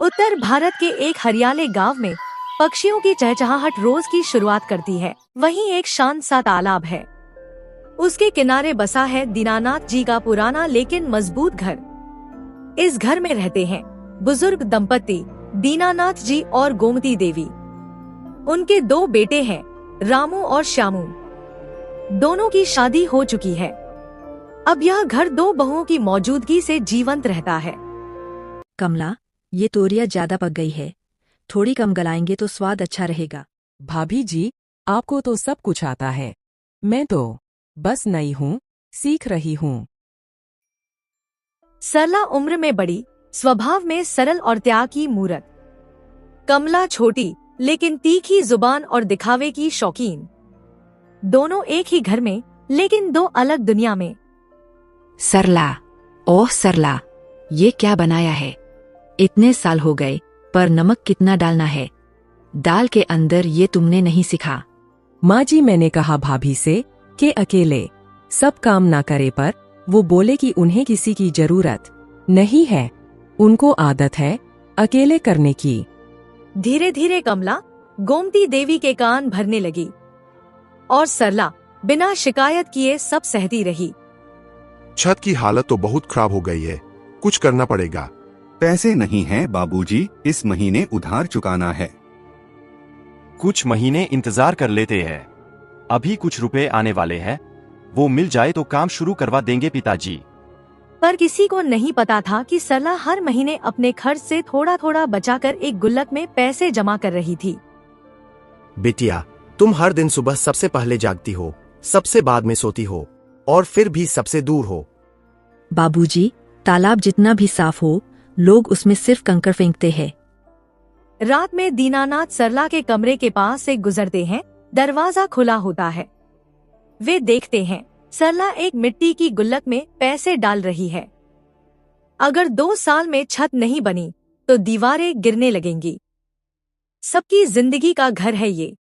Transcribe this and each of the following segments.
उत्तर भारत के एक हरियाले गांव में पक्षियों की चहचहाहट रोज की शुरुआत करती है। वहीं एक शांत सा तालाब है। उसके किनारे बसा है दीनानाथ जी का पुराना लेकिन मजबूत घर। इस घर में रहते हैं बुजुर्ग दंपति दीनानाथ जी और गोमती देवी। उनके 2 बेटे हैं, रामू और श्यामू। दोनों की शादी हो चुकी है। अब यह घर 2 बहुओं की मौजूदगी से जीवंत रहता है। कमला, ये तोरियां ज्यादा पक गई है, थोड़ी कम गलाएंगे तो स्वाद अच्छा रहेगा। भाभी जी, आपको तो सब कुछ आता है, मैं तो बस नई हूँ, सीख रही हूँ। सरला उम्र में बड़ी, स्वभाव में सरल और त्याग की मूरत। कमला छोटी लेकिन तीखी जुबान और दिखावे की शौकीन। दोनों एक ही घर में लेकिन 2 अलग दुनिया में। सरला, ओह सरला, ये क्या बनाया है? इतने साल हो गए पर नमक कितना डालना है? दाल के अंदर ये तुमने नहीं सिखा। माँ जी, मैंने कहा भाभी से कि अकेले सब काम ना करे, पर वो बोले कि उन्हें किसी की जरूरत नहीं है, उनको आदत है अकेले करने की। धीरे धीरे कमला गोमती देवी के कान भरने लगी और सरला बिना शिकायत किए सब सहती रही। छत की हालत तो बहुत खराब हो गई है, कुछ करना पड़ेगा। पैसे नहीं हैं बाबूजी, इस महीने उधार चुकाना है। कुछ महीने इंतजार कर लेते हैं, अभी कुछ रुपए आने वाले हैं, वो मिल जाए तो काम शुरू करवा देंगे पिताजी। पर किसी को नहीं पता था कि सरला हर महीने अपने खर्च से थोड़ा थोड़ा बचाकर एक गुल्लक में पैसे जमा कर रही थी। बिटिया, तुम हर दिन सुबह सबसे पहले जागती हो, सबसे बाद में सोती हो और फिर भी सबसे दूर हो। बाबूजी, तालाब जितना भी साफ हो, लोग उसमें सिर्फ कंकड़ फेंकते हैं। रात में दीनानाथ सरला के कमरे के पास से गुजरते हैं। दरवाजा खुला होता है। वे देखते हैं सरला एक मिट्टी की गुल्लक में पैसे डाल रही है। अगर 2 साल में छत नहीं बनी तो दीवारें गिरने लगेंगी। सबकी जिंदगी का घर है ये।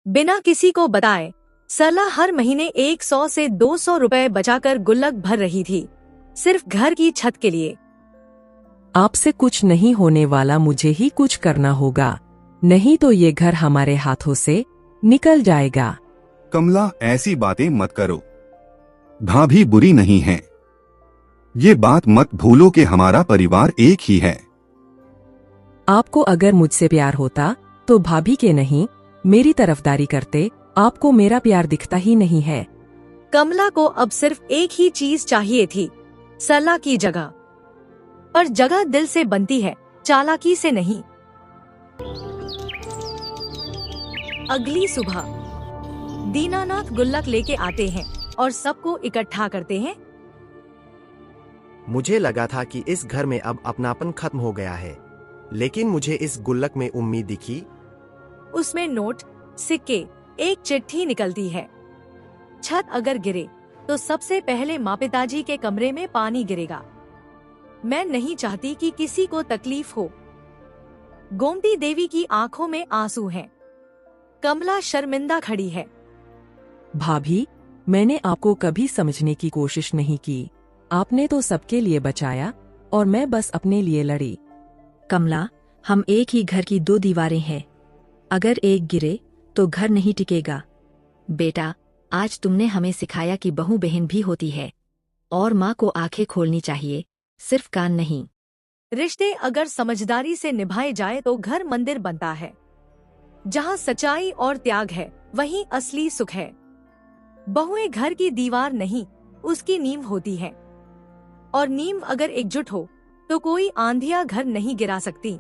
बिना किसी को बताए सरला हर महीने 100 से 200 रुपए बचाकर गुल्लक भर रही थी, सिर्फ घर की छत के लिए। आपसे कुछ नहीं होने वाला, मुझे ही कुछ करना होगा, नहीं तो ये घर हमारे हाथों से निकल जाएगा। कमला, ऐसी बातें मत करो, भाभी बुरी नहीं है। ये बात मत भूलो कि हमारा परिवार एक ही है। आपको अगर मुझसे प्यार होता तो भाभी के नहीं मेरी तरफदारी करते, आपको मेरा प्यार दिखता ही नहीं है। कमला को अब सिर्फ एक ही चीज चाहिए थी, सरला की जगह। पर जगह दिल से बनती है, चालाकी से नहीं। अगली सुबह दीनानाथ गुल्लक लेके आते हैं और सबको इकट्ठा करते हैं। मुझे लगा था कि इस घर में अब अपनापन खत्म हो गया है, लेकिन मुझे इस गुल्लक में उम्मीद दिखी। उसमें नोट, सिक्के, एक चिट्ठी निकलती है। छत अगर गिरे तो सबसे पहले माँ पिताजी के कमरे में पानी गिरेगा। मैं नहीं चाहती कि किसी को तकलीफ हो। गोमती देवी की आंखों में आंसू हैं। कमला शर्मिंदा खड़ी है। भाभी, मैंने आपको कभी समझने की कोशिश नहीं की। आपने तो सबके लिए बचाया और मैं बस अपने लिए लड़ी। कमला, हम एक ही घर की 2 दीवारें हैं। अगर एक गिरे तो घर नहीं टिकेगा। बेटा, आज तुमने हमें सिखाया कि बहू बहन भी होती है और माँ को आंखें खोलनी चाहिए, सिर्फ कान नहीं। रिश्ते अगर समझदारी से निभाए जाए तो घर मंदिर बनता है। जहाँ सच्चाई और त्याग है, वहीं असली सुख है। बहुएं घर की दीवार नहीं, उसकी नींव होती है। और नींव अगर एकजुट हो तो कोई आंधियां घर नहीं गिरा सकती।